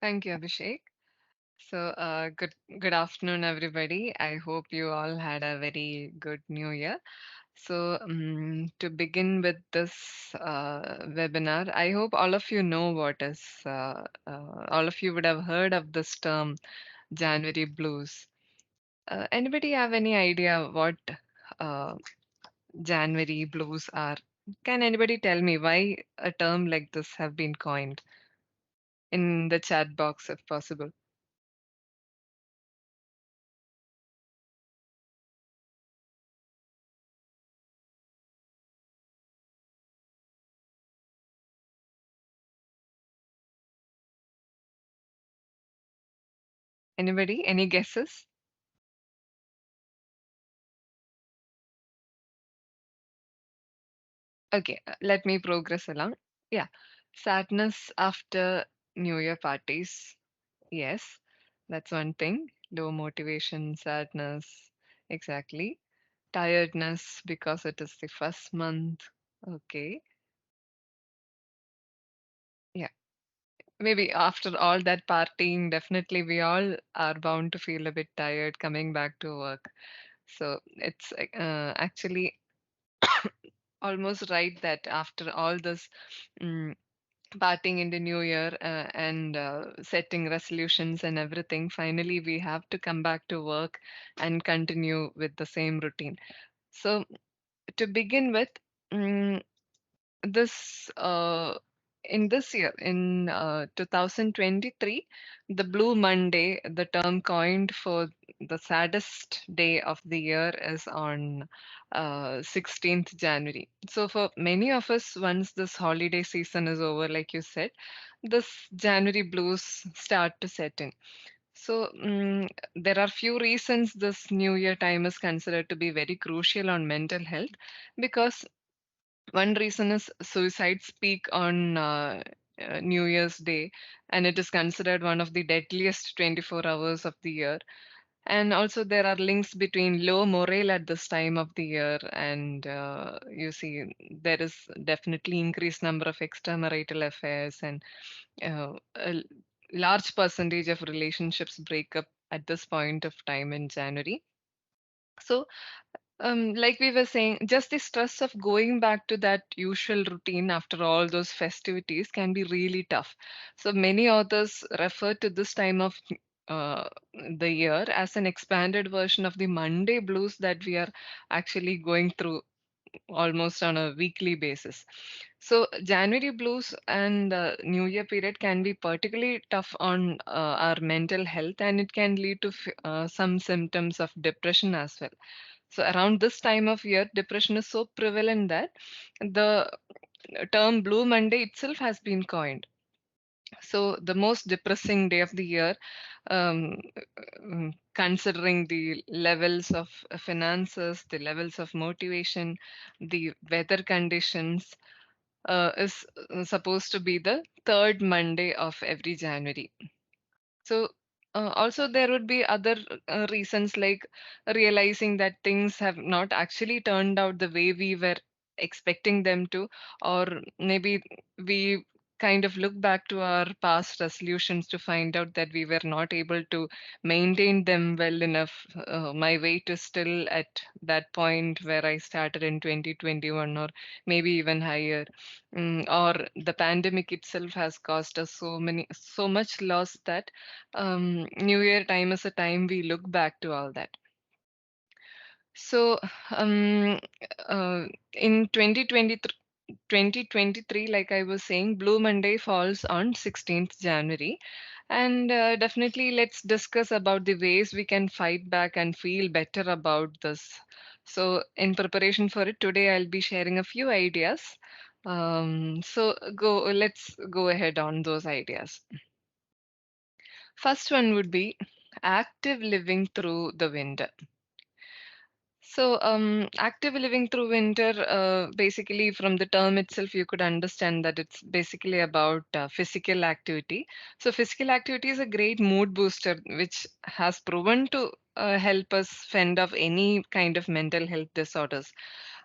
Thank you, Abhishek. Good afternoon, everybody. I hope you all had a very good New Year. To begin with this webinar, I hope all of you know all of you would have heard of this term, January blues. Anybody have any idea what uh, January blues are? Can anybody tell me why a term like this have been coined in the chat box, if possible? Anybody? Any guesses? Okay, let me progress along. Yeah, sadness after New Year parties. Yes, that's one thing. Low motivation, sadness. Exactly. Tiredness because it is the first month. Okay. Yeah. Maybe after all that partying, definitely we all are bound to feel a bit tired coming back to work. So it's actually almost right that after all this mm, partying in the new year and setting resolutions and everything, finally we have to come back to work and continue with the same routine. So, to begin with, mm, this in this year, in 2023, the Blue Monday, the term coined for the saddest day of the year, is on 16th January. So, for many of us, once this holiday season is over, like you said, this January blues start to set in. So, there are few reasons this New Year time is considered to be very crucial on mental health because one reason is suicides peak on New Year's Day, and it is considered one of the deadliest 24 hours of the year. And also, there are links between low morale at this time of the year, and you see, there is definitely increased number of extramarital affairs, and a large percentage of relationships break up at this point of time in January. So, like we were saying, just the stress of going back to that usual routine after all those festivities can be really tough. So many authors refer to this time of uh, the year as an expanded version of the Monday blues that we are actually going through almost on a weekly basis. So January blues and New Year period can be particularly tough on our mental health, and it can lead to some symptoms of depression as well. So around this time of year, depression is so prevalent that the term Blue Monday itself has been coined. So the most depressing day of the year, um, considering the levels of finances, the levels of motivation, the weather conditions, is supposed to be the third Monday of every January. So, also there would be other reasons like realizing that things have not actually turned out the way we were expecting them to, or maybe we kind of look back to our past resolutions to find out that we were not able to maintain them well enough. My weight is still at that point where I started in 2021, or maybe even higher. Or the pandemic itself has caused us so much loss that New Year time is a time we look back to all that. So, um, in 2023, like I was saying, Blue Monday falls on 16th January. And definitely, let's discuss about the ways we can fight back and feel better about this. So, in preparation for it, today I'll be sharing a few ideas. Let's go ahead on those ideas. First one would be active living through the winter. So, active living through winter, basically from the term itself, you could understand that it's basically about physical activity. So, physical activity is a great mood booster, which has proven to help us fend off any kind of mental health disorders.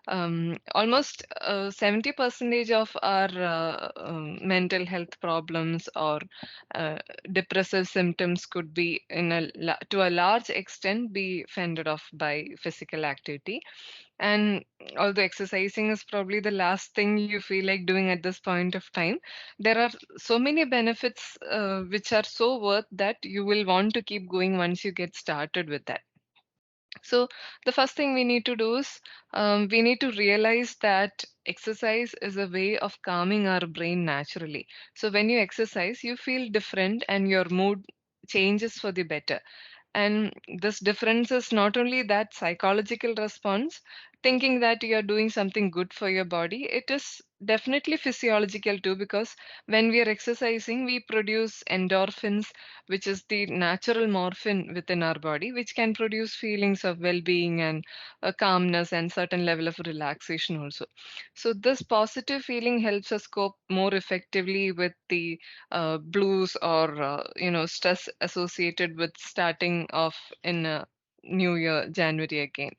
Almost 70% of our mental health problems or uh, depressive symptoms could be to a large extent be fended off by physical activity. And although exercising is probably the last thing you feel like doing at this point of time, there are so many benefits which are so worth that you will want to keep going once you get started with that. So, the first thing we need to do is we need to realize that exercise is a way of calming our brain naturally. So, when you exercise, you feel different and your mood changes for the better. And this difference is not only that psychological response, thinking that you're doing something good for your body, it is definitely physiological too, because when we are exercising, we produce endorphins, which is the natural morphine within our body, which can produce feelings of well being and calmness and certain level of relaxation also. So, this positive feeling helps us cope more effectively with the blues or stress associated with starting off in a new year, January again.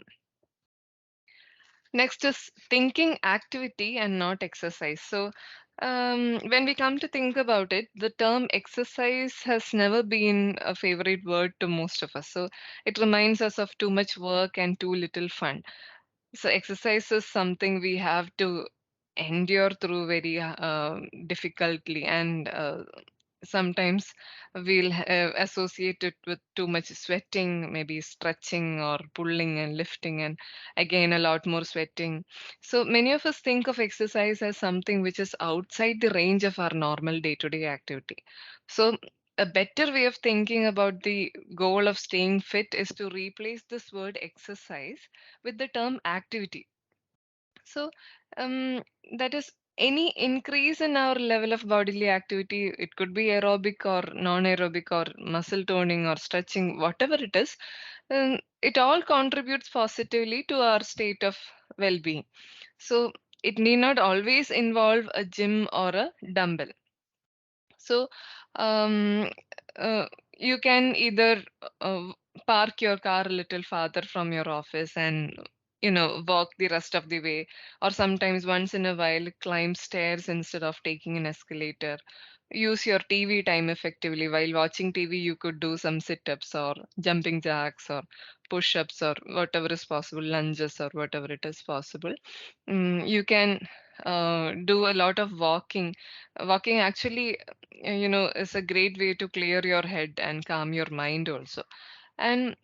Next is thinking activity and not exercise. So, when we come to think about it, the term exercise has never been a favorite word to most of us. So, it reminds us of too much work and too little fun. So, exercise is something we have to endure through very difficultly, and sometimes we'll associate it with too much sweating, maybe stretching or pulling and lifting, and again, a lot more sweating. So many of us think of exercise as something which is outside the range of our normal day to day activity. So, a better way of thinking about the goal of staying fit is to replace this word exercise with the term activity. So, um, that is any increase in our level of bodily activity. It could be aerobic or non-aerobic or muscle toning or stretching, whatever it is. It all contributes positively to our state of well-being. So, it need not always involve a gym or a dumbbell. So, um, uh, you can either uh, park your car a little farther from your office and walk the rest of the way, or sometimes once in a while climb stairs instead of taking an escalator. Use your TV time effectively. While watching TV, you could do some sit-ups or jumping jacks or push-ups or whatever is possible, lunges or whatever it is possible. You can do a lot of walking. Walking actually, is a great way to clear your head and calm your mind also. And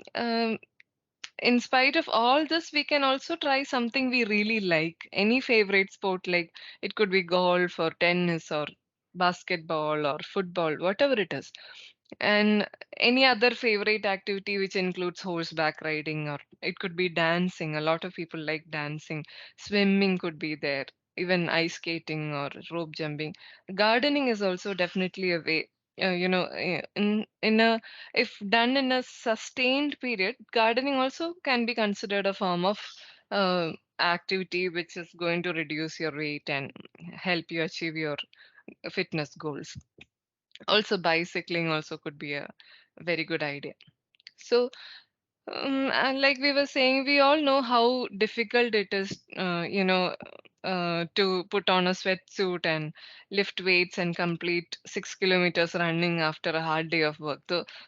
in spite of all this, we can also try something we really like. Any favorite sport, like it could be golf or tennis or basketball or football, whatever it is. And any other favorite activity which includes horseback riding, or it could be dancing. A lot of people like dancing. Swimming could be there, even ice skating or rope jumping. Gardening is also definitely a way. In a if done in a sustained period, gardening also can be considered a form of activity which is going to reduce your weight and help you achieve your fitness goals. Also, bicycling also could be a very good idea. So, and like we were saying, we all know how difficult it is, to put on a sweatsuit and lift weights and complete 6 kilometers running after a hard day of work.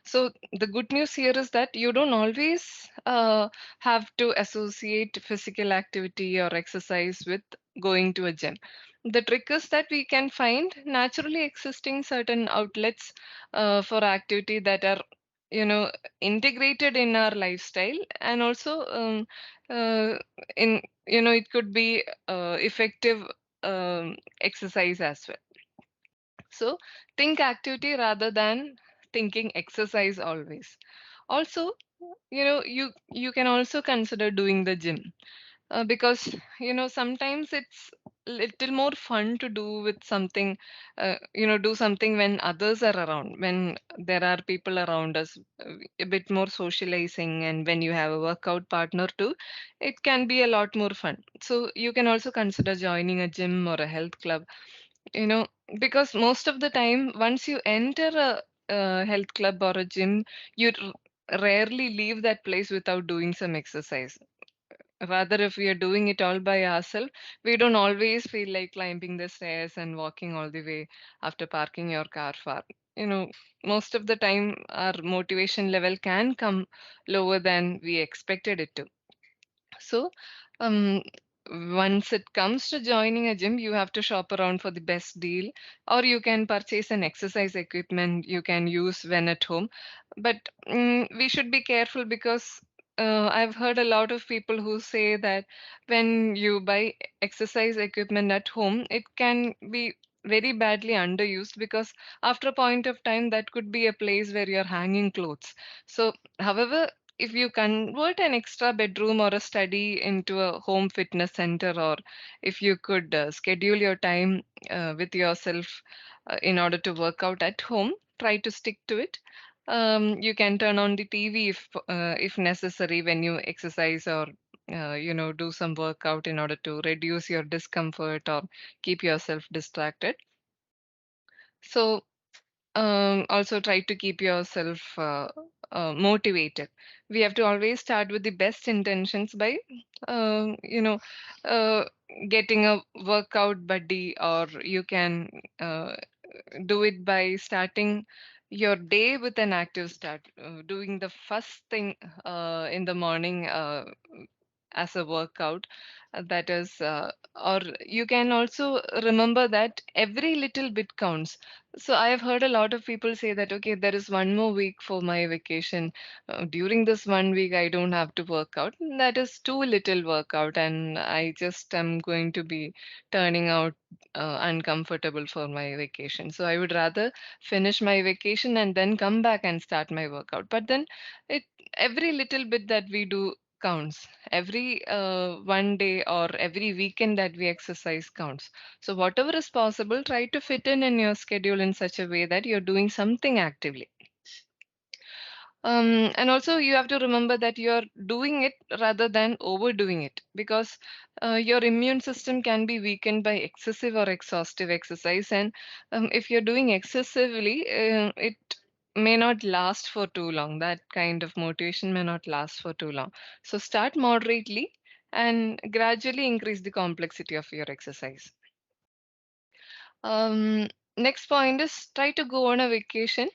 So the good news here is that you don't always have to associate physical activity or exercise with going to a gym. The trick is that we can find naturally existing certain outlets for activity that are, you know, integrated in our lifestyle, and also uh, in it could be effective exercise as well. So think activity rather than thinking exercise always. Also, you can also consider doing the gym, because sometimes it's little more fun to do with something, do something when others are around, when there are people around us, a bit more socializing, and when you have a workout partner too, it can be a lot more fun. So you can also consider joining a gym or a health club, you know because most of the time once you enter a health club or a gym, you rarely leave that place without doing some exercise. Rather, if we are doing it all by ourselves, we don't always feel like climbing the stairs and walking all the way after parking your car far. You know, most of the time, our motivation level can come lower than we expected it to. So, um, once it comes to joining a gym, you have to shop around for the best deal, or you can purchase an exercise equipment you can use when at home. But we should be careful because I've heard a lot of people who say that when you buy exercise equipment at home, it can be very badly underused because after a point of time, that could be a place where you're hanging clothes. So, however, if you convert an extra bedroom or a study into a home fitness center, or if you could schedule your time with yourself in order to work out at home, try to stick to it. You can turn on the TV if necessary when you exercise or do some workout in order to reduce your discomfort or keep yourself distracted. So also try to keep yourself motivated. We have to always start with the best intentions by, um, you know, uh, getting a workout buddy, or you can do it by starting your day with an active start, doing the first thing in the morning as a workout. That is, or you can also remember that every little bit counts. So I have heard a lot of people say that, okay, there is one more week for my vacation. During this one week, I don't have to work out. That is too little workout, and I just am going to be turning out uncomfortable for my vacation. So I would rather finish my vacation and then come back and start my workout. But then it every little bit that we do counts. Every one day or every weekend that we exercise counts. So whatever is possible, try to fit in your schedule in such a way that you're doing something actively. And also, you have to remember that you're doing it rather than overdoing it, because your immune system can be weakened by excessive or exhaustive exercise. And if you're doing excessively, it may not last for too long. That kind of motivation may not last for too long. So, start moderately and gradually increase the complexity of your exercise. Um, Next point is try to go on a vacation.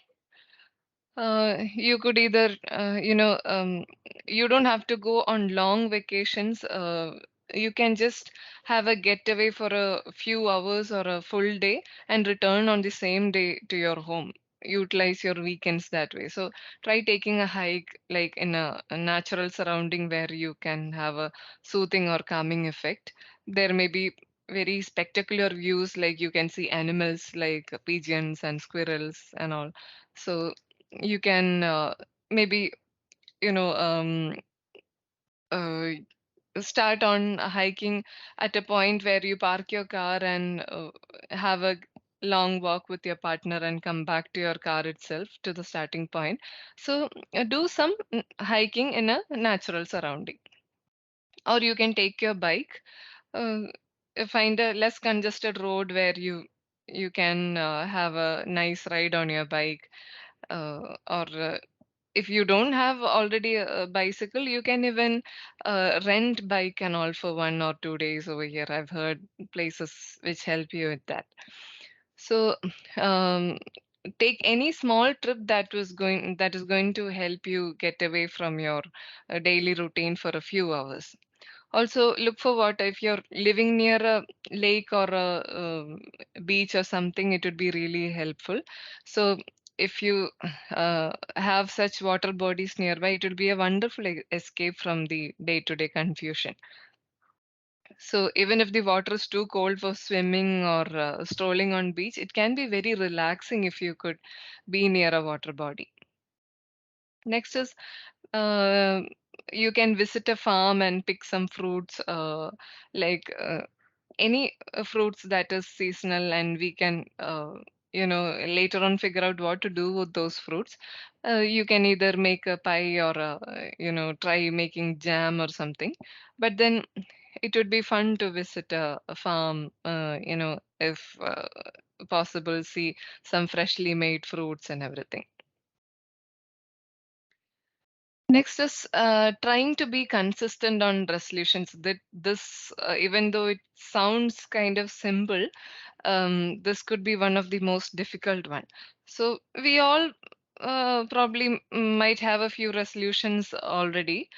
You could either, you don't have to go on long vacations. You can just have a getaway for a few hours or a full day and return on the same day to your home. Utilize your weekends that way. So try taking a hike like in a natural surrounding where you can have a soothing or calming effect. There may be very spectacular views, like you can see animals like pigeons and squirrels and all. So you can maybe you know um, uh, start on hiking at a point where you park your car and have a long walk with your partner and come back to your car itself to the starting point. So do some hiking in a natural surrounding, or you can take your bike, uh, find a less congested road where you can have a nice ride on your bike, or if you don't have already a bicycle, you can even rent bike and all for 1 or 2 days over here. I've heard places which help you with that. So um, take any small trip that is going to help you get away from your daily routine for a few hours. Also, look for water. If you're living near a lake or a beach or something, it would be really helpful. So, if you have such water bodies nearby, it would be a wonderful escape from the day-to-day confusion. So, even if the water is too cold for swimming or strolling on beach, it can be very relaxing if you could be near a water body. Next is uh, you can visit a farm and pick some fruits, like any fruits that is seasonal, and we can later on figure out what to do with those fruits. You can either make a pie or try making jam or something. But then it would be fun to visit a farm, if possible, see some freshly made fruits and everything. Next is trying to be consistent on resolutions. That this, even though it sounds kind of simple, this could be one of the most difficult one. So we all probably might have a few resolutions already,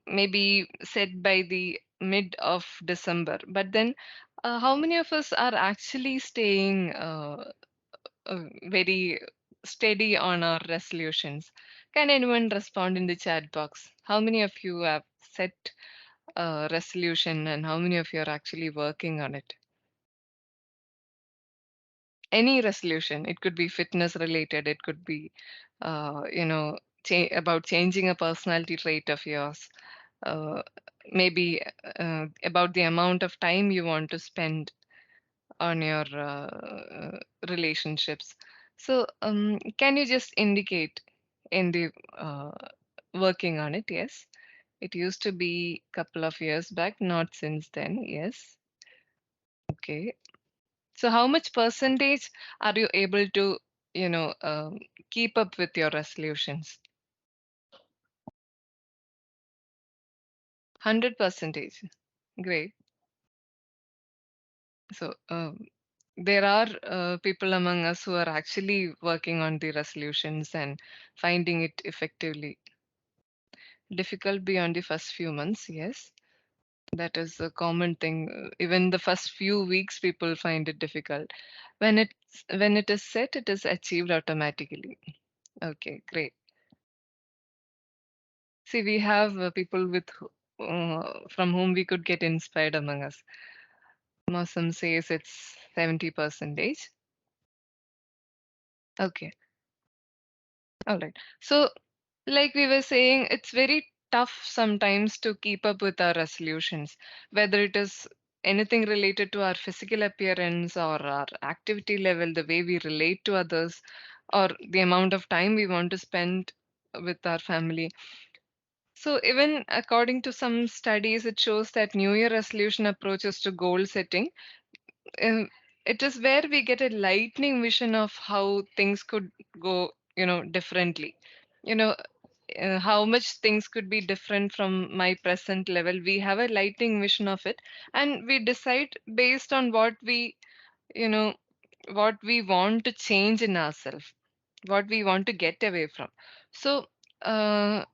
maybe set by the mid of December. But then, how many of us are actually staying very steady on our resolutions? Can anyone respond in the chat box? How many of you have set a resolution and how many of you are actually working on it? Any resolution. It could be fitness related. It could be, about changing a personality trait of yours. Uh, Maybe about the amount of time you want to spend on your relationships. So, can you just indicate in the working on it? Yes. It used to be a couple of years back, not since then. Yes. Okay. So how much percentage are you able to, keep up with your resolutions? 100 percentage. Great. So there are people among us who are actually working on the resolutions and finding it effectively difficult beyond the first few months. Yes, that is a common thing. Even the first few weeks, people find it difficult. When it is set, it is achieved automatically. Okay, great. See, we have people from whom we could get inspired among us. Some says it's 70 percentage. Okay, all right. So, like we were saying, it's very tough sometimes to keep up with our resolutions, whether it is anything related to our physical appearance or our activity level, the way we relate to others, or the amount of time we want to spend with our family. So, even according to some studies, it shows that New Year resolution approaches to goal setting. um, it is where we get a lightning vision of how things could go, differently. You know, how much things could be different from my present level. We have a lightning vision of it, and we decide based on you know, what we want to change in ourselves, what we want to get away from. So, uh,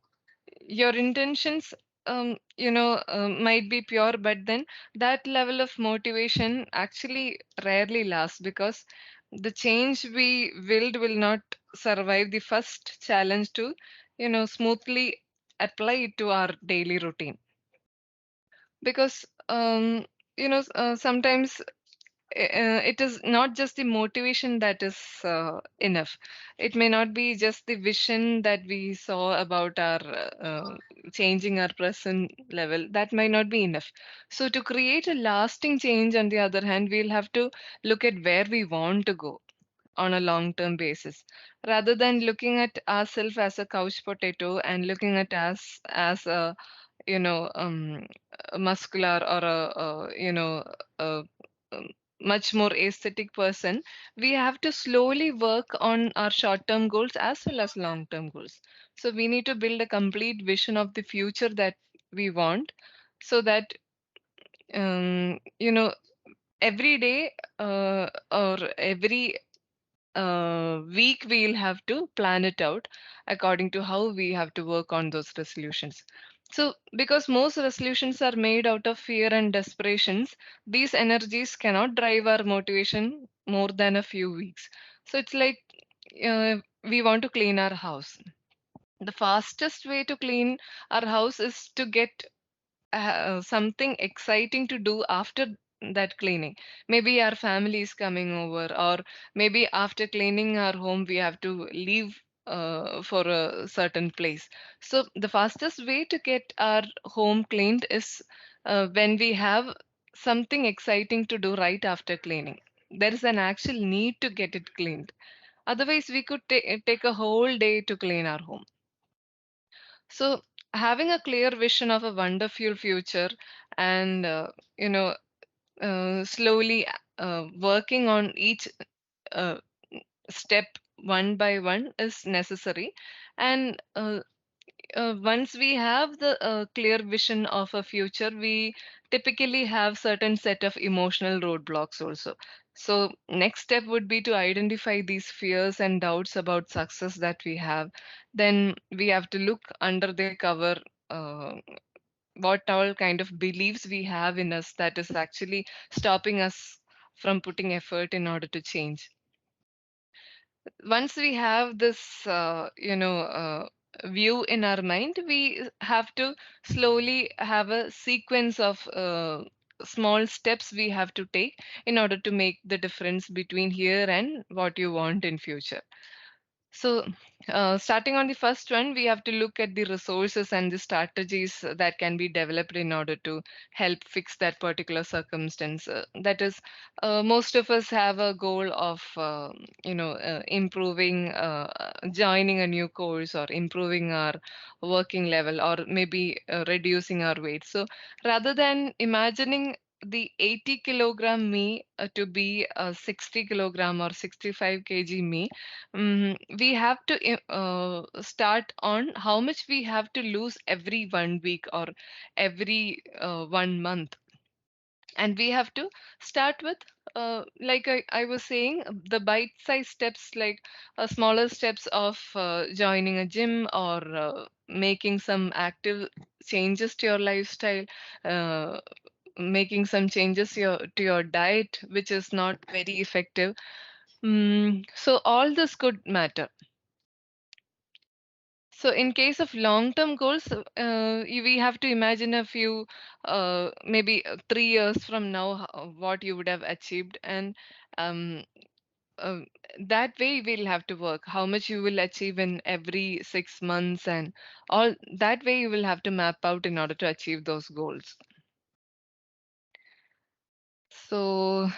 your intentions might be pure, but then that level of motivation actually rarely lasts because the change we willed will not survive the first challenge to smoothly apply it to our daily routine. Because sometimes it is not just the motivation that is enough. It may not be just the vision that we saw about our changing our present level. That might not be enough. So, to create a lasting change, on the other hand, we'll have to look at where we want to go on a long term basis rather than looking at ourselves as a couch potato and looking at us as you know um, a muscular or a um, much more aesthetic person. We have to slowly work on our short term goals as well as long term goals. So we need to build a complete vision of the future that we want, so that every day or every week we'll have to plan it out according to how we have to work on those resolutions. So, because most resolutions are made out of fear and desperations, these energies cannot drive our motivation more than a few weeks. So, it's like we want to clean our house. The fastest way to clean our house is to get something exciting to do after that cleaning. Maybe our family is coming over, or maybe after cleaning our home, we have to leave for a certain place. So, the fastest way to get our home cleaned is when we have something exciting to do right after cleaning. There is an actual need to get it cleaned. Otherwise, we could take a whole day to clean our home. So, having a clear vision of a wonderful future and slowly working on each uh, step one by one is necessary. And once we have the clear vision of a future, we typically have certain set of emotional roadblocks also. So next step would be to identify these fears and doubts about success that we have. Then we have to look under the cover, uh, what all kind of beliefs we have in us that is actually stopping us from putting effort in order to change. Once we have this view in our mind, we have to slowly have a sequence of small steps we have to take in order to make the difference between here and what you want in future. So, starting on the first one, we have to look at the resources and the strategies that can be developed in order to help fix that particular circumstance. That is, most of us have a goal of, improving, joining a new course or improving our working level or maybe reducing our weight. So, rather than imagining the 80-kilogram me to be a 60-kilogram or 65 kg me, we have to start on how much we have to lose every 1 week or every 1 month. And we have to start with, like I was saying, the bite-sized steps, like smaller steps of joining a gym or making some active changes to your lifestyle, uh, making some changes to your diet, which is not very effective. So all this could matter. So, in case of long-term goals, we have to imagine a few, maybe 3 years from now, what you would have achieved, and um, uh, that way we'll have to work. How much you will achieve in every 6 months, and all that way you will have to map out in order to achieve those goals. So,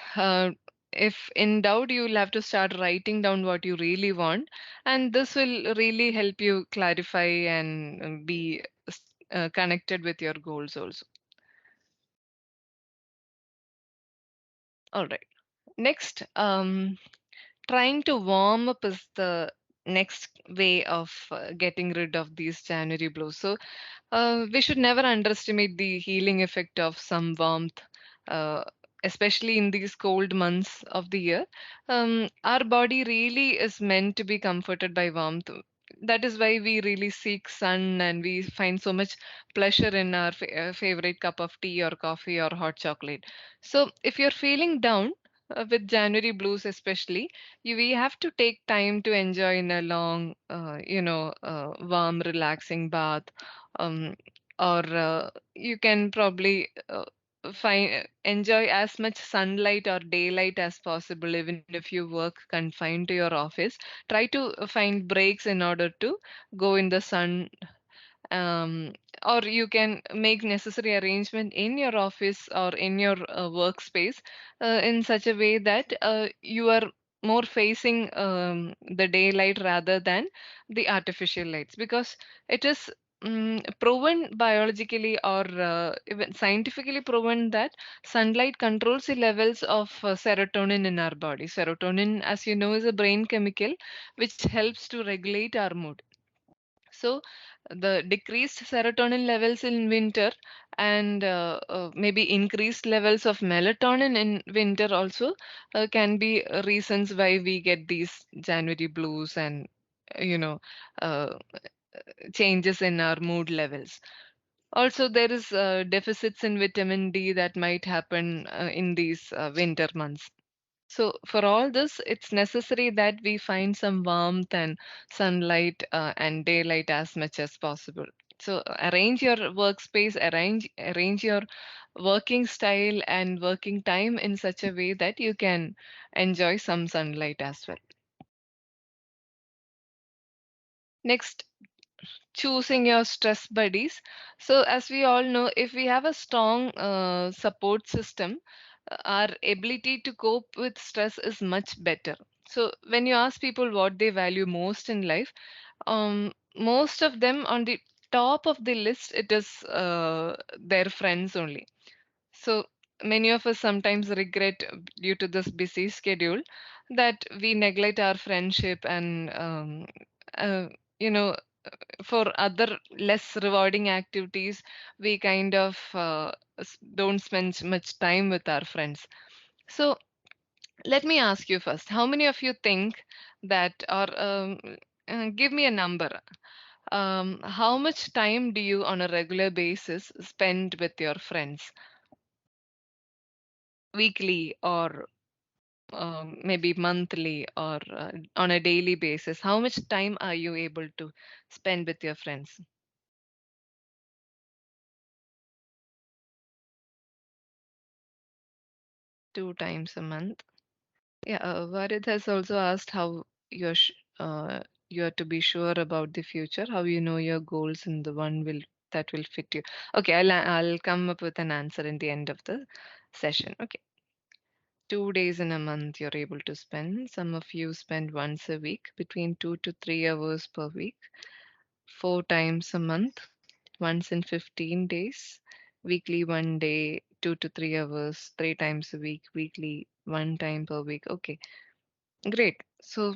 if in doubt, you'll have to start writing down what you really want, and this will really help you clarify and be connected with your goals also. All right. Next, trying to warm up is the next way of getting rid of these January blues. So, we should never underestimate the healing effect of some warmth, uh, especially in these cold months of the year. Our body really is meant to be comforted by warmth. That is why we really seek sun and we find so much pleasure in our favorite cup of tea or coffee or hot chocolate. So, if you're feeling down, with January blues especially, we have to take time to enjoy in a long, warm, relaxing bath, um, or you can probably find enjoy as much sunlight or daylight as possible, even if you work confined to your office. Try to find breaks in order to go in the sun, um, or you can make necessary arrangement in your office or in your workspace in such a way that you are more facing the daylight rather than the artificial lights, because it is proven biologically or even scientifically proven that sunlight controls the levels of serotonin in our body. Serotonin, as you know, is a brain chemical which helps to regulate our mood. So, the decreased serotonin levels in winter and maybe increased levels of melatonin in winter also can be reasons why we get these January blues and you know uh, changes in our mood levels. Also, there is deficits in vitamin D that might happen in these winter months. So, for all this, it's necessary that we find some warmth and sunlight and daylight as much as possible. So, arrange your workspace, arrange your working style and working time in such a way that you can enjoy some sunlight as well. Next, choosing your stress buddies. So, as we all know, if we have a strong support system, our ability to cope with stress is much better. So, when you ask people what they value most in life, most of them on the top of the list, it is their friends only. So, many of us sometimes regret due to this busy schedule that we neglect our friendship and uh, you know for other less rewarding activities, we kind of don't spend much time with our friends. So let me ask you first, how many of you think that, or give me a number. How much time do you on a regular basis spend with your friends? Weekly or maybe monthly or on a daily basis? How much time are you able to spend with your friends? 2 times a month. Yeah, Varid has also asked how you're to be sure about the future, how you know your goals and the one will that will fit you. Okay, I'll come up with an answer in the end of the session. Okay, 2 days in a month you're able to spend. Some of you spend once a week, between 2 to 3 hours per week. 4 times a month, once in 15 days. Weekly 1 day, 2 to 3 hours. 3 times a week, weekly 1 time per week. Okay. Great. So,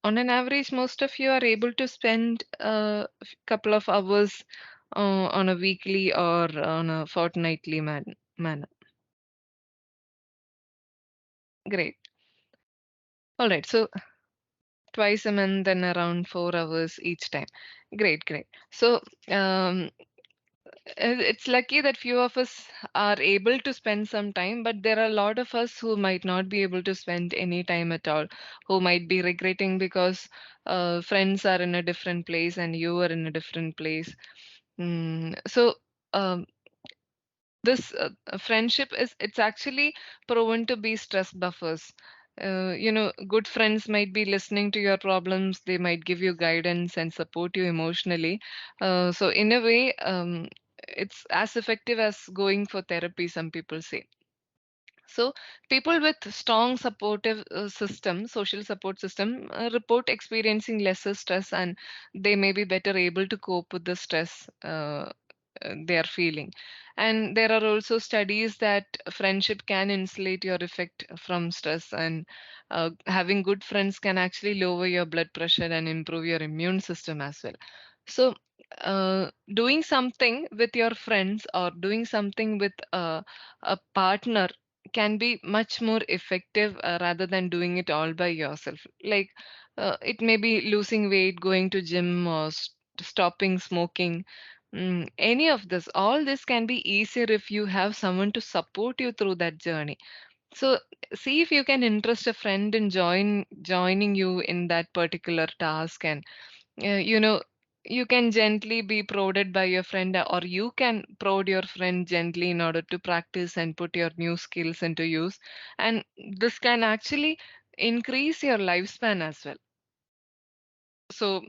on an average, most of you are able to spend a couple of hours on a weekly or on a fortnightly manner. Great. All right. So, twice a month and around 4 hours each time. Great, great. So, um, it's lucky that few of us are able to spend some time, but there are a lot of us who might not be able to spend any time at all, who might be regretting because friends are in a different place and you are in a different place. So um, this friendship is it's actually proven to be stress buffers. Good friends might be listening to your problems. They might give you guidance and support you emotionally. So in a way, it's as effective as going for therapy, some people say. So people with strong supportive social support system, report experiencing lesser stress, and they may be better able to cope with the stress they are feeling. And there are also studies that friendship can insulate your effect from stress, and having good friends can actually lower your blood pressure and improve your immune system as well. So, doing something with your friends or doing something with a partner can be much more effective rather than doing it all by yourself. Like it may be losing weight, going to gym, or stopping smoking. Any of this, all this can be easier if you have someone to support you through that journey. So see if you can interest a friend in joining you in that particular task, and uh, you know you can gently be prodded by your friend, or you can prod your friend gently in order to practice and put your new skills into use, and this can actually increase your lifespan as well. So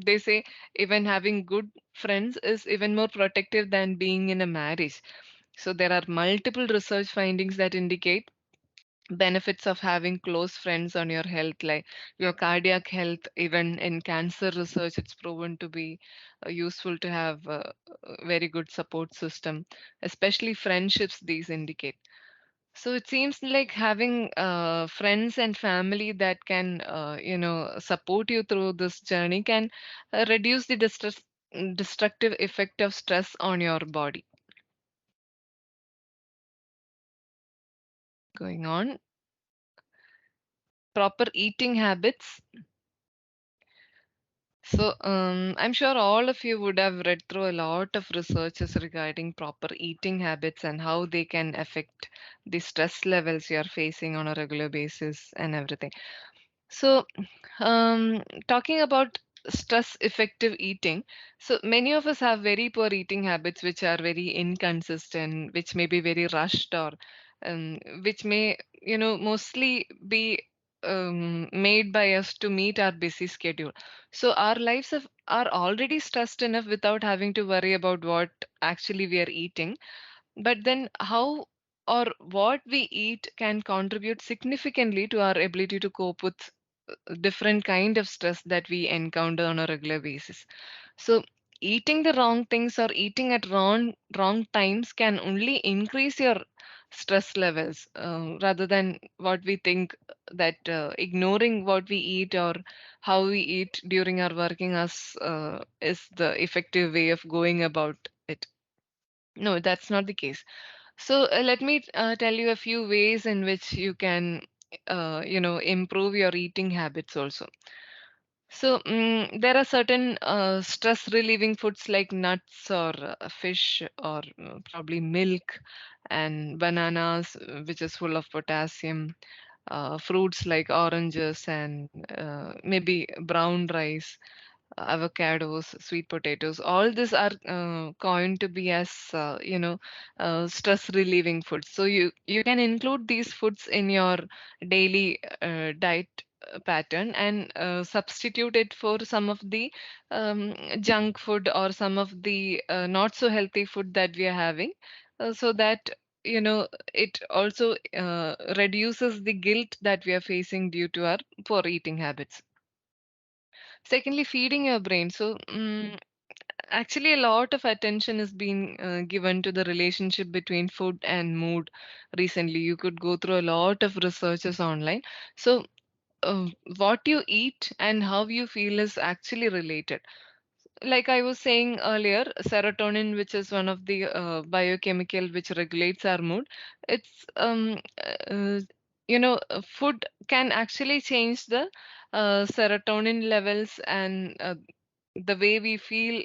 they say even having good friends is even more protective than being in a marriage. So there are multiple research findings that indicate benefits of having close friends on your health, like your cardiac health. Even in cancer research, it's proven to be useful to have a very good support system, especially friendships these indicate. So it seems like having friends and family that can support you through this journey can reduce the destructive effect of stress on your body. Going on, proper eating habits. So, I'm sure all of you would have read through a lot of researches regarding proper eating habits and how they can affect the stress levels you're facing on a regular basis and everything. So, talking about stress effective eating, so many of us have very poor eating habits which are very inconsistent, which may be very rushed, or which may, mostly be made by us to meet our busy schedule. So, our are already stressed enough without having to worry about what actually we are eating. But then, how or what we eat can contribute significantly to our ability to cope with different kind of stress that we encounter on a regular basis. So eating the wrong things or eating at wrong times can only increase your stress levels, rather than what we think that ignoring what we eat or how we eat during our working hours is the effective way of going about it. No, that's not the case. So let me tell you a few ways in which you can, improve your eating habits also. So there are certain stress relieving foods like nuts or fish or probably milk and bananas, which is full of potassium. Fruits like oranges and maybe brown rice, avocados, sweet potatoes. All these are coined to be as stress relieving foods. So you can include these foods in your daily diet pattern and substitute it for some of the junk food or some of the not so healthy food that we are having, so that it also reduces the guilt that we are facing due to our poor eating habits. Secondly, feeding your brain. So, actually, a lot of attention is being given to the relationship between food and mood recently. You could go through a lot of researches online. So, what you eat and how you feel is actually related. Like I was saying earlier, serotonin, which is one of the biochemical which regulates our mood, it's food can actually change the serotonin levels and the way we feel.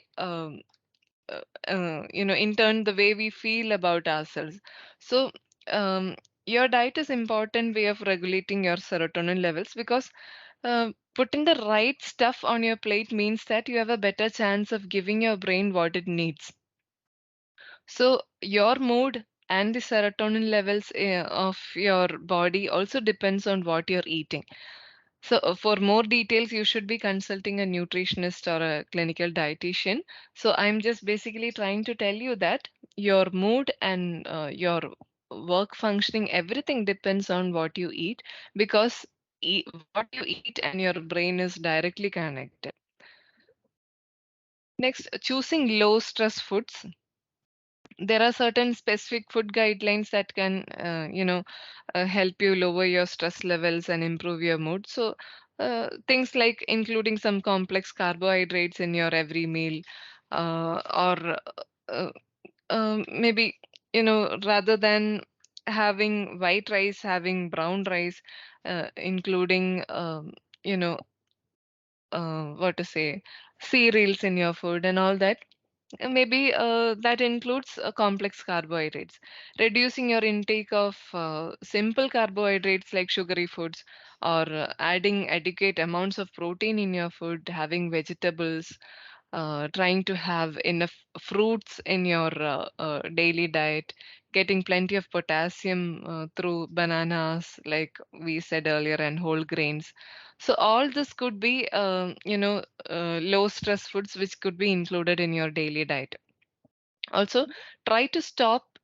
In turn, the way we feel about ourselves. So, um, your diet is important way of regulating your serotonin levels because putting the right stuff on your plate means that you have a better chance of giving your brain what it needs. So, your mood and the serotonin levels of your body also depends on what you're eating. So, for more details, you should be consulting a nutritionist or a clinical dietitian. So, I'm just basically trying to tell you that your mood and your work functioning, everything depends on what you eat because what you eat and your brain is directly connected. Next, choosing low stress foods. There are certain specific food guidelines that can help you lower your stress levels and improve your mood. So things like including some complex carbohydrates in your every meal, or uh, maybe rather than having white rice, having brown rice, including you know what to say, cereals in your food and all that. Maybe that includes complex carbohydrates. Reducing your intake of simple carbohydrates like sugary foods, or adding adequate amounts of protein in your food, having vegetables, trying to have enough fruits in your daily diet, getting plenty of potassium through bananas, like we said earlier, and whole grains. So all this could be, low stress foods which could be included in your daily diet. Also, try to stop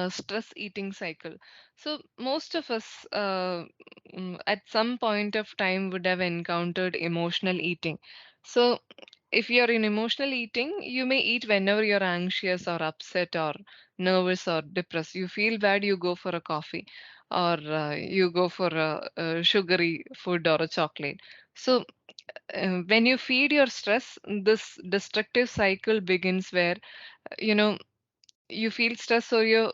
stress eating cycle. So most of us at some point of time would have encountered emotional eating. So if you're in emotional eating, you may eat whenever you're anxious or upset or nervous or depressed. You feel bad, you go for a coffee, or you go for a sugary food or a chocolate. So when you feed your stress, this destructive cycle begins where you know you feel stress, so you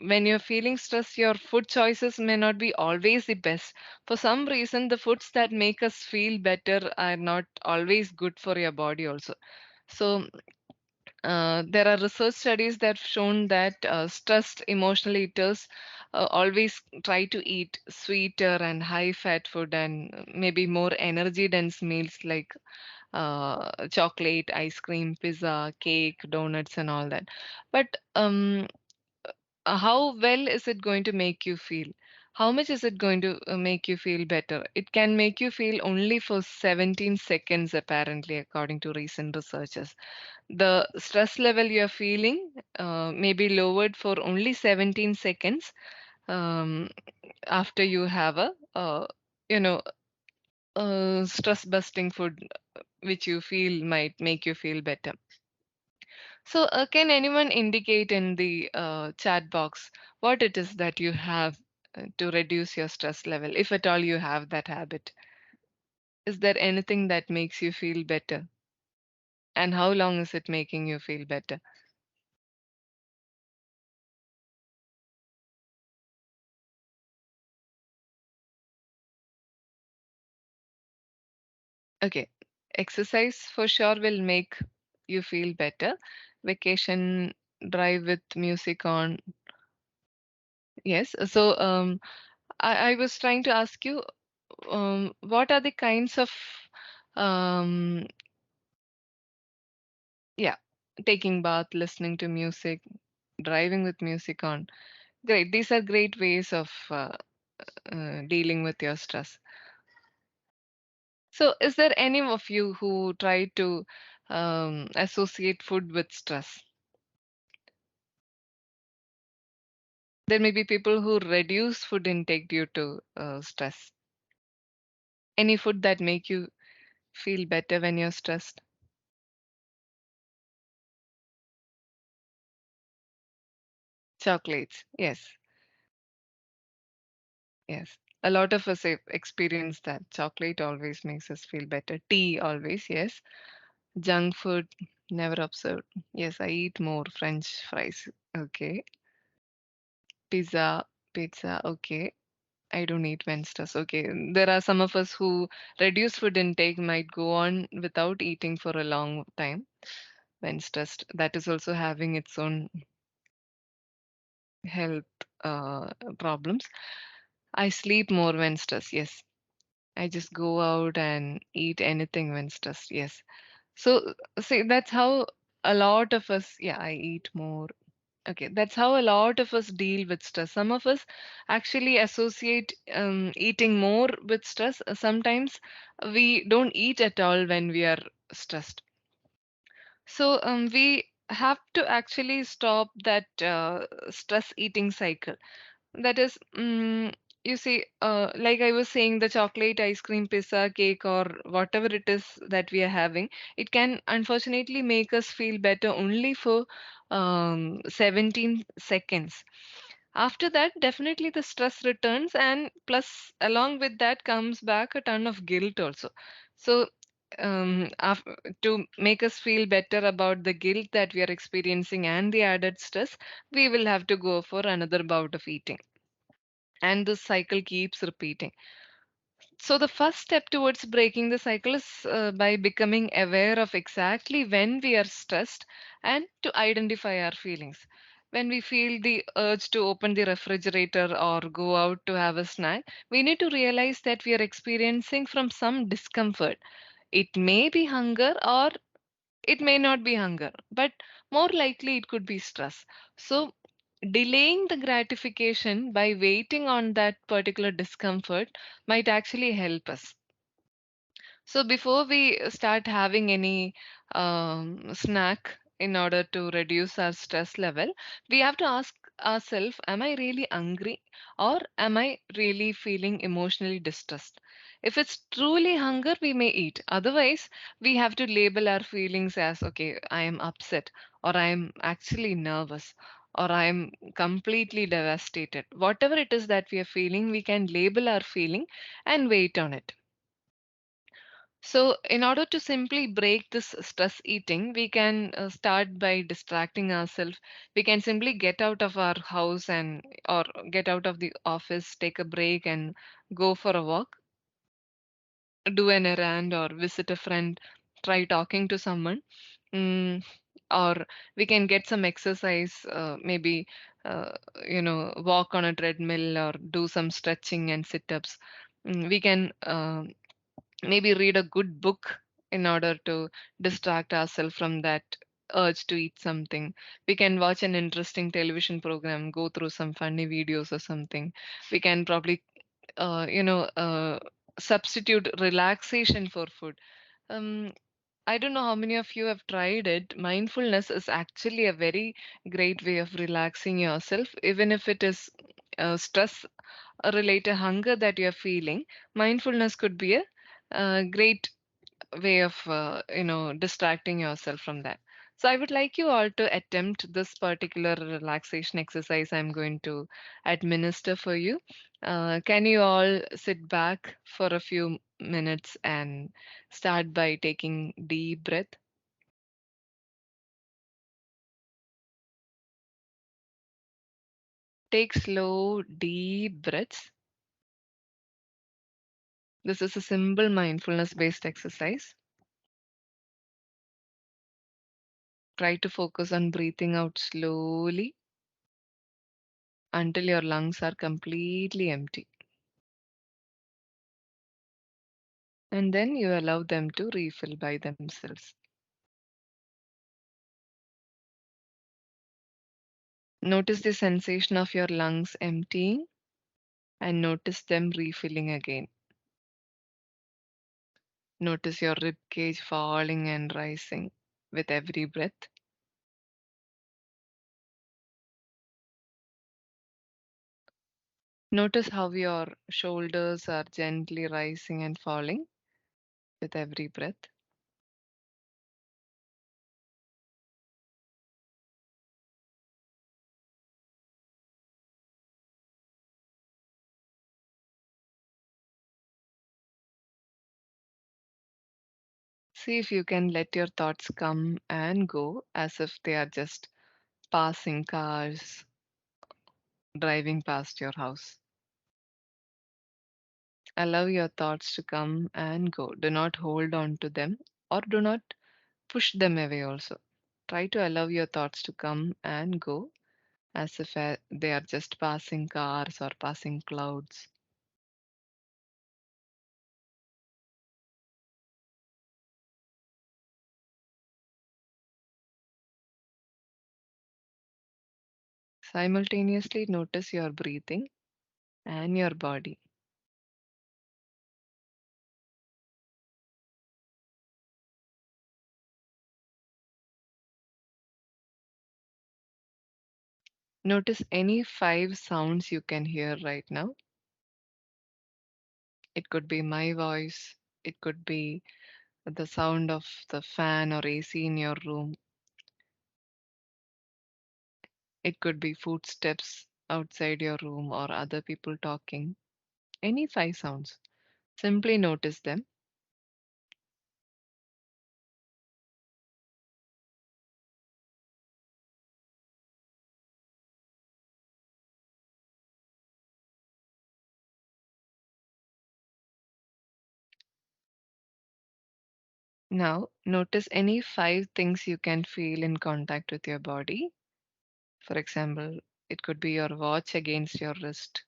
when you're feeling stress, your food choices may not be always the best. For some reason, the foods that make us feel better are not always good for your body also. So there are research studies that have shown that stressed emotional eaters always try to eat sweeter and high fat food and maybe more energy dense meals like chocolate, ice cream, pizza, cake, donuts, and all that. But how well is it going to make you feel? How much is it going to make you feel better? It can make you feel only for 17 seconds, apparently, according to recent researchers. The stress level you're feeling may be lowered for only 17 seconds um, after you have a, you know, stress busting food which you feel might make you feel better. So, can anyone indicate in the chat box what it is that you have to reduce your stress level, if at all you have that habit? Is there anything that makes you feel better? And how long is it making you feel better? Okay, exercise for sure will make you feel better. Vacation, drive with music on. Yes. So, I was trying to ask you, what are the kinds of, um, yeah, taking bath, listening to music, driving with music on. Great. These are great ways of dealing with your stress. So, is there any of you who try to associate food with stress? There may be people who reduce food intake due to stress. Any food that make you feel better when you're stressed? Chocolates. Yes, yes. A lot of us have experienced that. Chocolate always makes us feel better. Tea always, yes. Junk food, never observed. Yes, I eat more French fries. Okay. Pizza, pizza. Okay. I don't eat Wednesdays. Okay. There are some of us who reduce food intake might go on without eating for a long time when stressed. That is also having its own health problems. I sleep more when stressed. Yes. I just go out and eat anything when stressed. Yes. So, see, that's how a lot of us, yeah, I eat more. Okay, that's how a lot of us deal with stress. Some of us actually associate eating more with stress. Sometimes we don't eat at all when we are stressed. So we have to actually stop that stress eating cycle. That is, you see, like I was saying, the chocolate, ice cream, pizza, cake, or whatever it is that we are having, it can unfortunately make us feel better only for 17 seconds. After that, definitely the stress returns, and plus, along with that comes back a ton of guilt also. So, to make us feel better about the guilt that we are experiencing and the added stress, we will have to go for another bout of eating. And this cycle keeps repeating. So, the first step towards breaking the cycle is by becoming aware of exactly when we are stressed and to identify our feelings. When we feel the urge to open the refrigerator or go out to have a snack, we need to realize that we are experiencing from some discomfort. It may be hunger or it may not be hunger, but more likely it could be stress. So, delaying the gratification by waiting on that particular discomfort might actually help us. So before we start having any snack in order to reduce our stress level, we have to ask ourselves, am I really hungry or am I really feeling emotionally distressed? If it's truly hunger, we may eat. Otherwise, we have to label our feelings as, okay, I am upset or I am actually nervous or I am completely devastated. Whatever it is that we are feeling, we can label our feeling and wait on it. So, in order to simply break this stress eating, we can start by distracting ourselves. We can simply get out of our house and or get out of the office, take a break and go for a walk, do an errand or visit a friend, try talking to someone. Mm, or we can get some exercise, maybe uh, walk on a treadmill or do some stretching and sit-ups. We can maybe read a good book in order to distract ourselves from that urge to eat something. We can watch an interesting television program, go through some funny videos or something. We can probably, substitute relaxation for food. Um, I don't know how many of you have tried it. Mindfulness is actually a very great way of relaxing yourself, even if it is stress related hunger that you're feeling. Mindfulness could be a great way of distracting yourself from that. So I would like you all to attempt this particular relaxation exercise I'm going to administer for you. Can you all sit back for a few minutes and start by taking deep breath? Take slow, deep breaths. This is a simple mindfulness based exercise. Try to focus on breathing out slowly until your lungs are completely empty. And then you allow them to refill by themselves. Notice the sensation of your lungs emptying and notice them refilling again. Notice your rib cage falling and rising with every breath. Notice how your shoulders are gently rising and falling with every breath. See if you can let your thoughts come and go as if they are just passing cars driving past your house. Allow your thoughts to come and go. Do not hold on to them or do not push them away also. Try to allow your thoughts to come and go as if they are just passing cars or passing clouds. Simultaneously notice your breathing and your body. Notice any five sounds you can hear right now. It could be my voice, it could be the sound of the fan or AC in your room, it could be footsteps outside your room or other people talking. Any five sounds. Simply notice them. Now, notice any five things you can feel in contact with your body. For example, it could be your watch against your wrist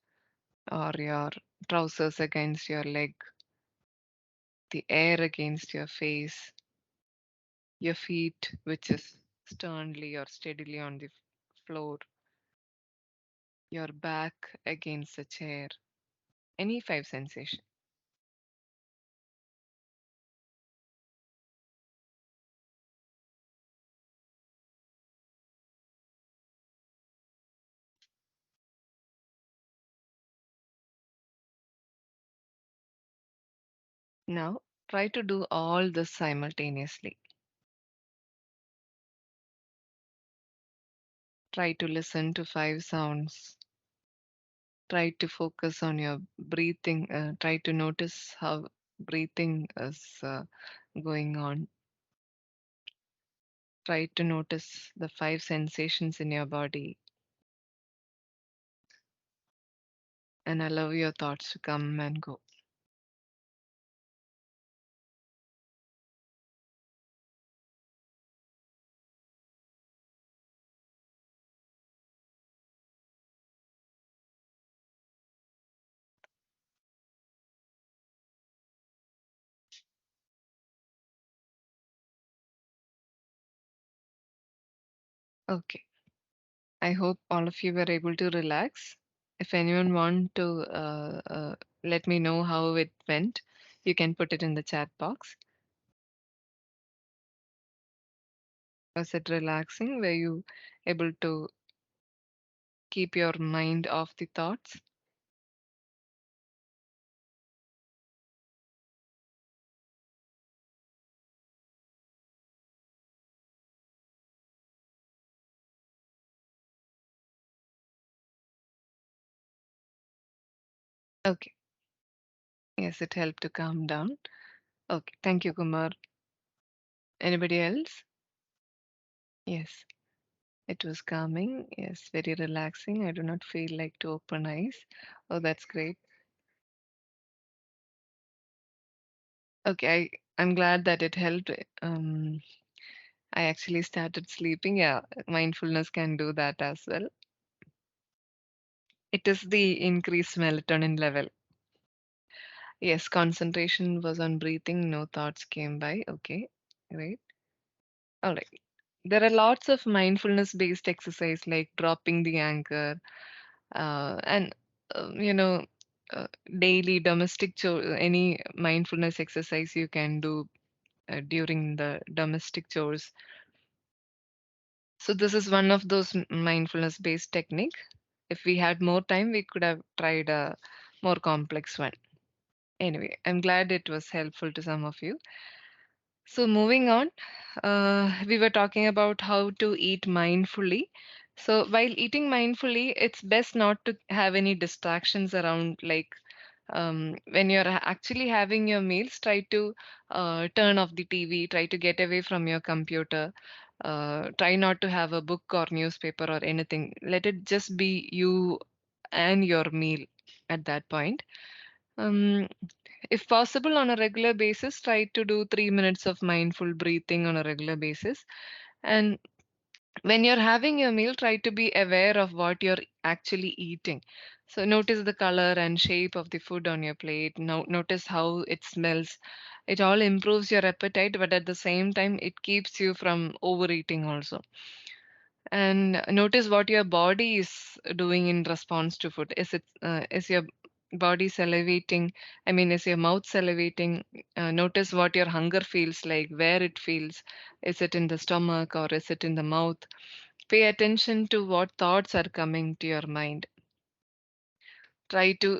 or your trousers against your leg, the air against your face, your feet, which is sternly or steadily on the floor, your back against the chair. Any five sensation. Now, try to do all this simultaneously. Try to listen to five sounds. Try to focus on your breathing. Try to notice how breathing is going on. Try to notice the five sensations in your body and allow your thoughts to come and go. Okay. I hope all of you were able to relax. If anyone want to let me know how it went, you can put it in the chat box. Was it relaxing? Were you able to keep your mind off the thoughts? Okay. Yes, it helped to calm down. Okay. Thank you, Kumar. Anybody else? Yes. It was calming. Yes, very relaxing. I do not feel like to open eyes. Oh, that's great. Okay, I'm glad that it helped. I actually started sleeping. Yeah, mindfulness can do that as well. It is the increased melatonin level. Yes, concentration was on breathing. No thoughts came by. Okay, great. All right. There are lots of mindfulness based exercise like dropping the anchor, and you know, uh, daily domestic chore, any mindfulness exercise you can do during the domestic chores. So this is one of those mindfulness based technique. If we had more time, we could have tried a more complex one. Anyway, I'm glad it was helpful to some of you. So moving on, we were talking about how to eat mindfully. So while eating mindfully, it's best not to have any distractions around. Like when you're actually having your meals, try to turn off the TV, try to get away from your computer. Try not to have a book or newspaper or anything. Let it just be you and your meal at that point. Um, if possible, on a regular basis, try to do 3 minutes of mindful breathing on a regular basis. And when you're having your meal, try to be aware of what you're actually eating. So notice the color and shape of the food on your plate. Now notice how it smells. It all improves your appetite, but at the same time, it keeps you from overeating also. And notice what your body is doing in response to food. Is your body salivating? I mean, is your mouth salivating? Notice what your hunger feels like, where it feels. Is it in the stomach or is it in the mouth? Pay attention to what thoughts are coming to your mind. Try to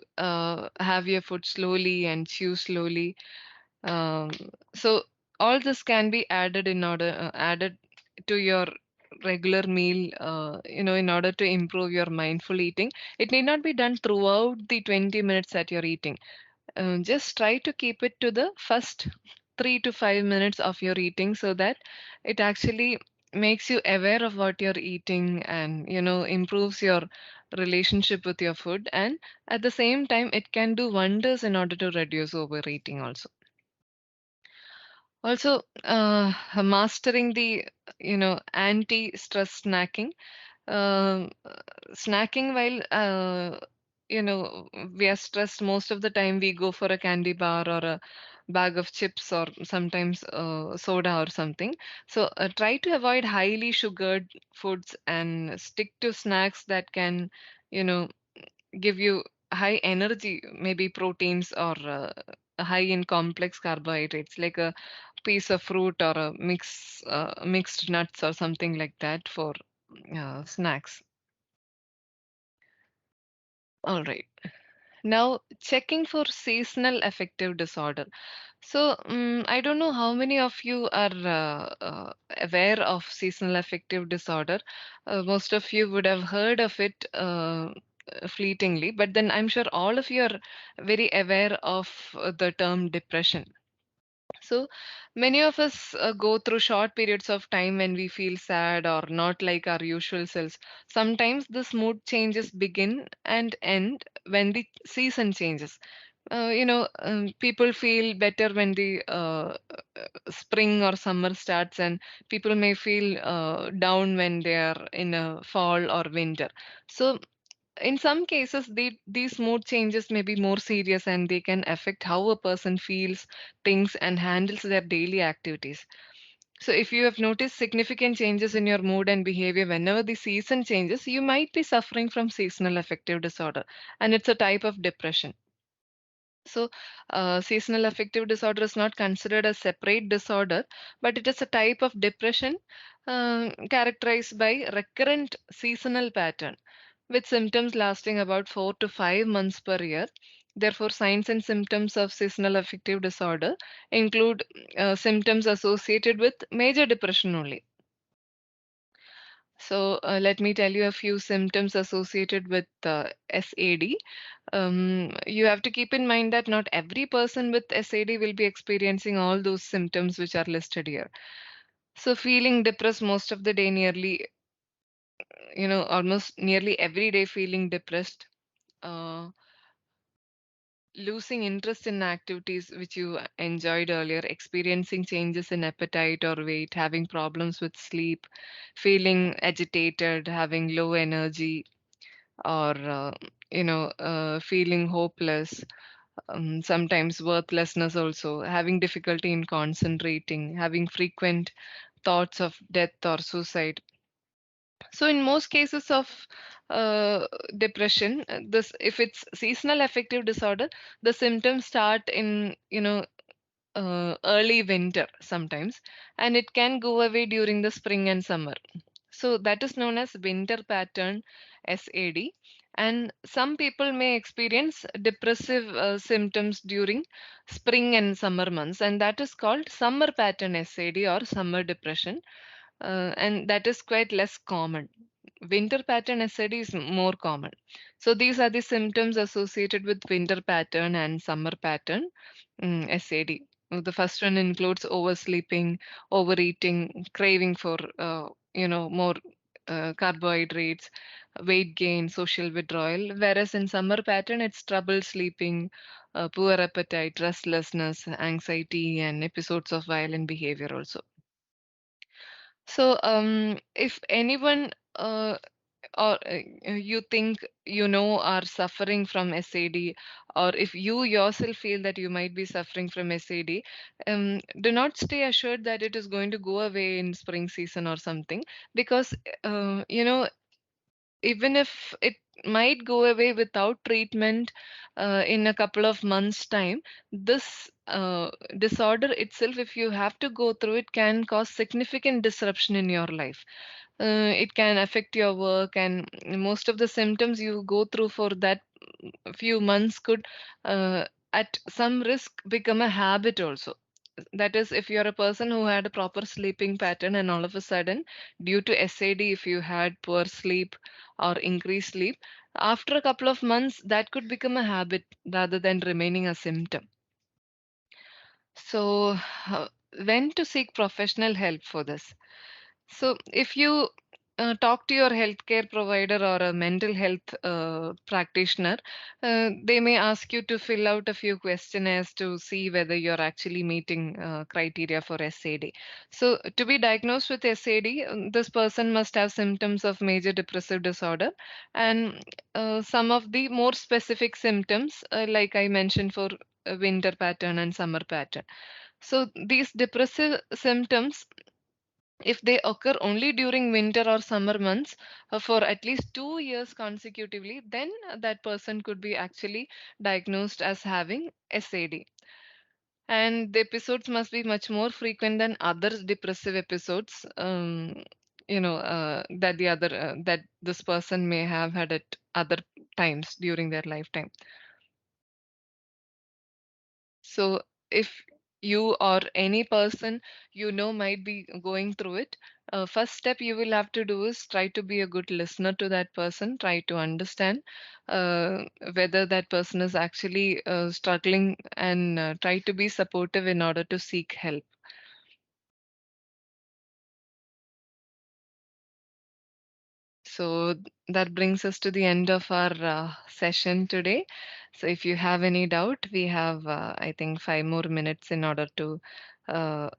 have your food slowly and chew slowly. Um, so all this can be added to your regular meal, in order to improve your mindful eating. It need not be done throughout the 20 minutes that you're eating. Just try to keep it to the first 3 to 5 minutes of your eating so that it actually makes you aware of what you're eating and improves your relationship with your food, and at the same time it can do wonders in order to reduce overeating also. Mastering the anti-stress snacking. um, Snacking while we are stressed, most of the time we go for a candy bar or a bag of chips or sometimes soda or something. So try to avoid highly sugared foods and stick to snacks that can you know give you high energy, maybe proteins or high in complex carbohydrates, like a piece of fruit or a mixed nuts or something like that for snacks. All right. Now, checking for seasonal affective disorder. So, I don't know how many of you are aware of seasonal affective disorder. Most of you would have heard of it fleetingly, but then I'm sure all of you are very aware of the term depression. So many of us go through short periods of time when we feel sad or not like our usual selves. Sometimes this mood changes begin and end when the season changes. People feel better when the spring or summer starts, and people may feel down when they are in a fall or winter. So in some cases, these mood changes may be more serious and they can affect how a person feels, thinks, and handles their daily activities. So, if you have noticed significant changes in your mood and behavior whenever the season changes, you might be suffering from seasonal affective disorder, and it's a type of depression. So, seasonal affective disorder is not considered a separate disorder, but it is a type of depression characterized by recurrent seasonal pattern with symptoms lasting about 4 to 5 months per year. Therefore, signs and symptoms of seasonal affective disorder include symptoms associated with major depression only. So let me tell you a few symptoms associated with SAD. You have to keep in mind that not every person with SAD will be experiencing all those symptoms which are listed here. So feeling depressed most of the day, nearly, almost nearly every day feeling depressed. Uh, Losing interest in activities which you enjoyed earlier, experiencing changes in appetite or weight, having problems with sleep, feeling agitated, having low energy, or feeling hopeless, sometimes worthlessness also, having difficulty in concentrating, having frequent thoughts of death or suicide. So in most cases of depression, this if it's seasonal affective disorder, the symptoms start in early winter sometimes, and it can go away during the spring and summer. So that is known as winter pattern SAD. And some people may experience depressive symptoms during spring and summer months, and that is called summer pattern SAD or summer depression. And that is quite less common. Winter pattern SAD is more common. So these are the symptoms associated with winter pattern and summer pattern SAD. The first one includes oversleeping, overeating, craving for more carbohydrates, weight gain, social withdrawal. Whereas in summer pattern, it's trouble sleeping, poor appetite, restlessness, anxiety, and episodes of violent behavior also. So, if anyone or you think are suffering from SAD, or if you yourself feel that you might be suffering from SAD, do not stay assured that it is going to go away in spring season or something, because even if it might go away without treatment in a couple of months' time, this disorder itself, if you have to go through it, can cause significant disruption in your life. It can affect your work, and most of the symptoms you go through for that few months could, at some risk, become a habit also. That is, if you're a person who had a proper sleeping pattern and all of a sudden, due to SAD, if you had poor sleep or increased sleep, after a couple of months, that could become a habit rather than remaining a symptom. So, when to seek professional help for this? So, if you talk to your healthcare provider or a mental health practitioner, they may ask you to fill out a few questionnaires to see whether you're actually meeting criteria for SAD. So, to be diagnosed with SAD, this person must have symptoms of major depressive disorder, and some of the more specific symptoms, like I mentioned, for winter pattern and summer pattern. So, these depressive symptoms, if they occur only during winter or summer months for at least 2 years consecutively, then that person could be actually diagnosed as having SAD. And the episodes must be much more frequent than other depressive episodes, that this person may have had at other times during their lifetime. So if you or any person might be going through it, first step you will have to do is try to be a good listener to that person, try to understand uh, whether that person is actually struggling, and try to be supportive in order to seek help. So that brings us to the end of our session today. So if you have any doubt, we have, I think, 5 more minutes in order to uh,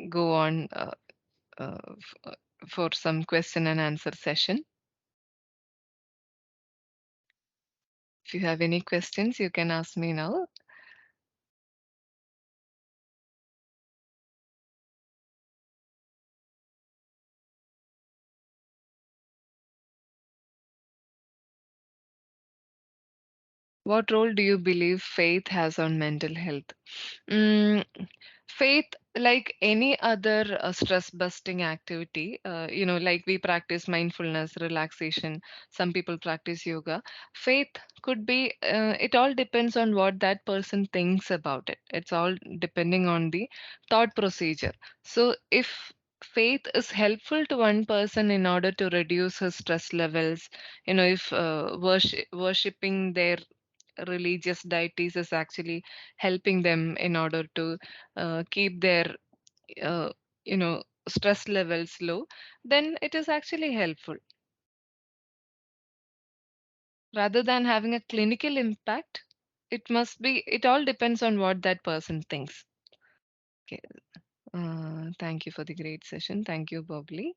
go on for some question and answer session. If you have any questions, you can ask me now. What role do you believe faith has on mental health? Mm, Faith, like any other stress busting activity, like we practice mindfulness, relaxation, some people practice yoga. Faith could be, it all depends on what that person thinks about it. It's all depending on the thought procedure. So, if faith is helpful to one person in order to reduce his stress levels. If worshipping their religious deities is actually helping them in order to keep their uh, stress levels low, then it is actually helpful. Rather than having a clinical impact, it all depends on what that person thinks. Okay. Thank you for the great session. Thank you, Bobly.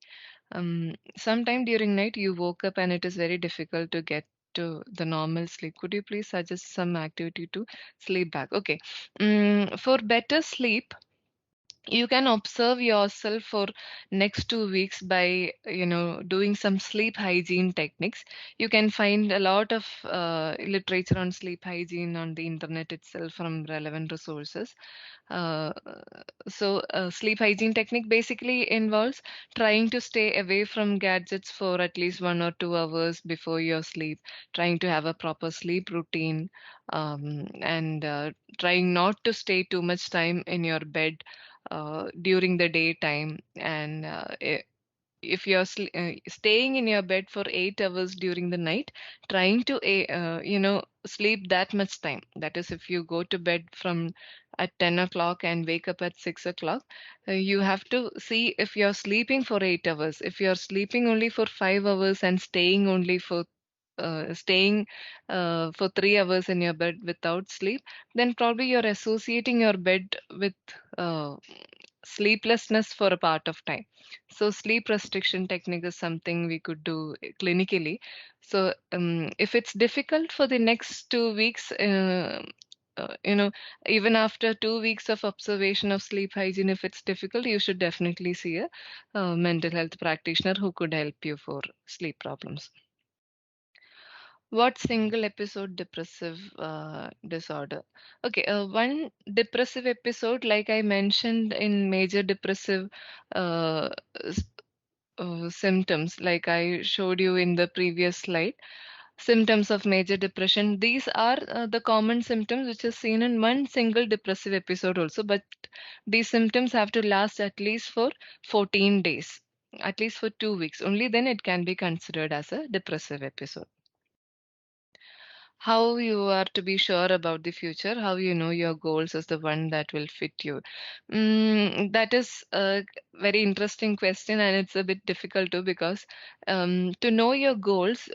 Sometime during night you woke up and it is very difficult to get to the normal sleep. Could you please suggest some activity to sleep back? Okay. For better sleep, you can observe yourself for next 2 weeks by doing some sleep hygiene techniques. You can find a lot of literature on sleep hygiene on the internet itself from relevant resources. uh, Sleep hygiene technique basically involves trying to stay away from gadgets for at least 1 or 2 hours before your sleep, trying to have a proper sleep routine, and trying not to stay too much time in your bed during the daytime. And if you're staying in your bed for 8 hours during the night, trying to sleep that much time. That is, if you go to bed from at 10 o'clock and wake up at 6 o'clock, you have to see if you're sleeping for 8 hours. If you're sleeping only for 5 hours and staying for 3 hours in your bed without sleep, then probably you're associating your bed with uh, sleeplessness for a part of time. So sleep restriction technique is something we could do clinically. So if it's difficult for the next 2 weeks, uh, you know, even after 2 weeks of observation of sleep hygiene, if it's difficult, you should definitely see a mental health practitioner who could help you for sleep problems. What single episode depressive disorder? Okay, one depressive episode, like I mentioned in major depressive uh, s- symptoms, like I showed you in the previous slide, symptoms of major depression. These are the common symptoms which is seen in one single depressive episode also, but these symptoms have to last at least for 14 days, at least for 2 weeks. Only then it can be considered as a depressive episode. How you are to be sure about the future, how you know your goals is the one that will fit you. That is a very interesting question, and it's a bit difficult too, because to know your goals,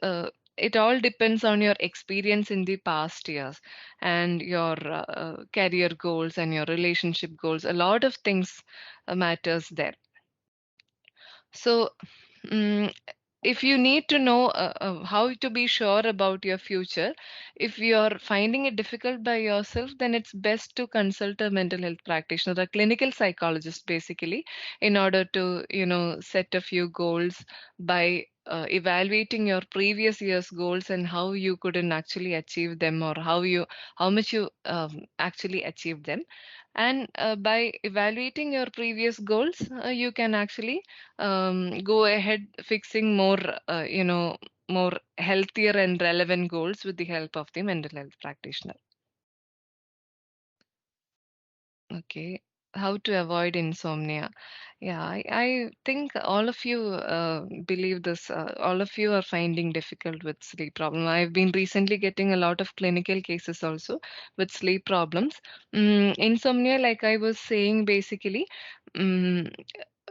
it all depends on your experience in the past years and your career goals and your relationship goals. A lot of things matters there. So, mm, if you need to know how to be sure about your future, if you're finding it difficult by yourself, then it's best to consult a mental health practitioner, a clinical psychologist, basically, in order to, set a few goals by evaluating your previous year's goals and how you couldn't actually achieve them, or how much you actually achieved them. And by evaluating your previous goals, you can actually go ahead fixing more healthier and relevant goals with the help of the mental health practitioner. Okay. How to avoid insomnia? Yeah, I think all of you believe this. All of you are finding difficult with sleep problem. I've been recently getting a lot of clinical cases also with sleep problems. Insomnia, like I was saying, basically, mm,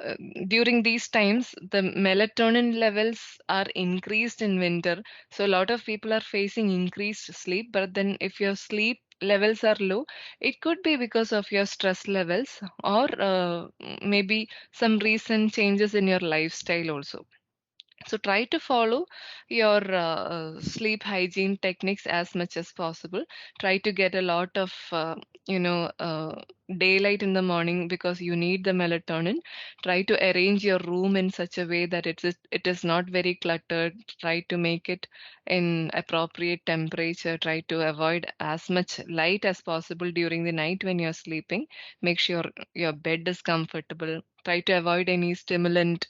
uh, during these times, the melatonin levels are increased in winter. So a lot of people are facing increased sleep. But then if your sleep levels are low, it could be because of your stress levels, or maybe some recent changes in your lifestyle also. So try to follow your sleep hygiene techniques as much as possible. Try to get a lot of you know uh, daylight in the morning because you need the melatonin. Try to arrange your room in such a way that it is not very cluttered. Try to make it in appropriate temperature. Try to avoid as much light as possible during the night when you're sleeping. Make sure your bed is comfortable. Try to avoid any stimulant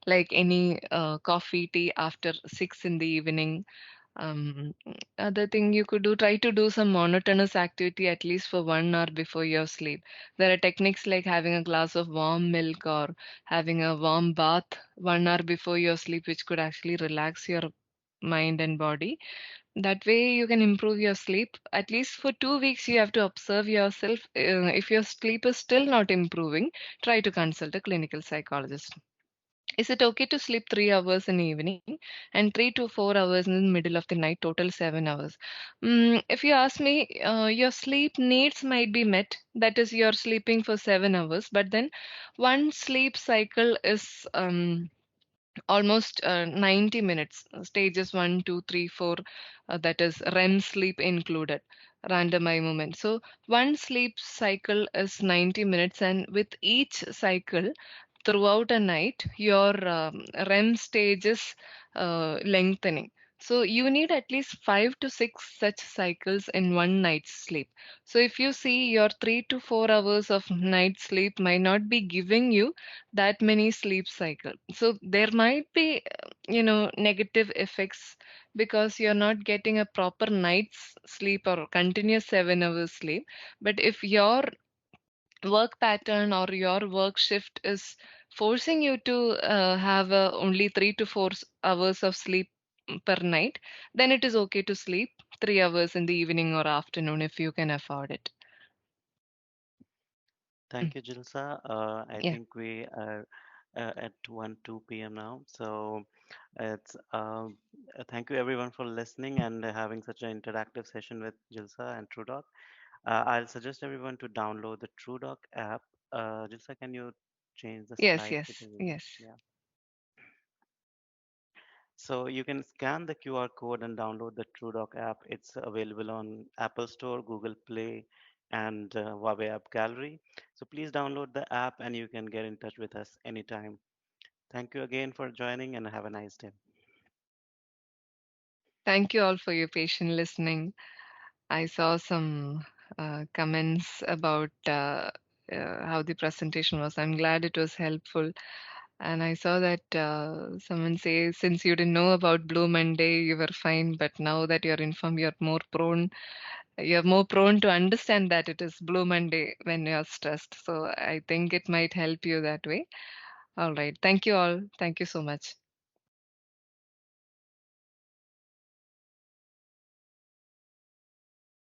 like any coffee, tea after 6 in the evening. Um, Other thing you could do, try to do some monotonous activity at least for 1 hour before your sleep. There are techniques like having a glass of warm milk or having a warm bath 1 hour before your sleep, which could actually relax your mind and body. That way, you can improve your sleep. At least for 2 weeks, you have to observe yourself. If your sleep is still not improving, try to consult a clinical psychologist. Is it okay to sleep 3 hours in the evening and 3 to 4 hours in the middle of the night, total 7 hours? If you ask me, your sleep needs might be met. That is, you're sleeping for 7 hours, but then one sleep cycle is almost 90 minutes, stages 1, 2, 3, 4, that is REM sleep included, random eye movement. So one sleep cycle is 90 minutes, and with each cycle throughout a night, your REM stage is lengthening. So you need at least 5 to 6 such cycles in one night's sleep. So if you see your 3 to 4 hours of night sleep might not be giving you that many sleep cycle. So there might be, negative effects because you're not getting a proper night's sleep or continuous 7 hours sleep. But if your work pattern or your work shift is forcing you to have only 3 to 4 hours of sleep per night, then it is okay to sleep 3 hours in the evening or afternoon if you can afford it. Mm, Thank you, Jilsa. I yeah. think we are at 1, 2 p.m. now. So it's thank you everyone for listening and having such an interactive session with Jilsa and TrueDoc. I'll suggest everyone to download the TrueDoc app. Jilsa, can you change the Yes, slide to yes, the, yes. yeah. So you can scan the QR code and download the TrueDoc app. It's available on Apple Store, Google Play, and Huawei App Gallery. So please download the app and you can get in touch with us anytime. Thank you again for joining and have a nice day. Thank you all for your patient listening. I saw some comments about how the presentation was. I'm glad it was helpful. And I saw that someone says, since you didn't know about Blue Monday, you were fine, but now that you're informed, you're more prone to understand that it is Blue Monday when you're stressed. So I think it might help you that way. All right. Thank you all. Thank you so much.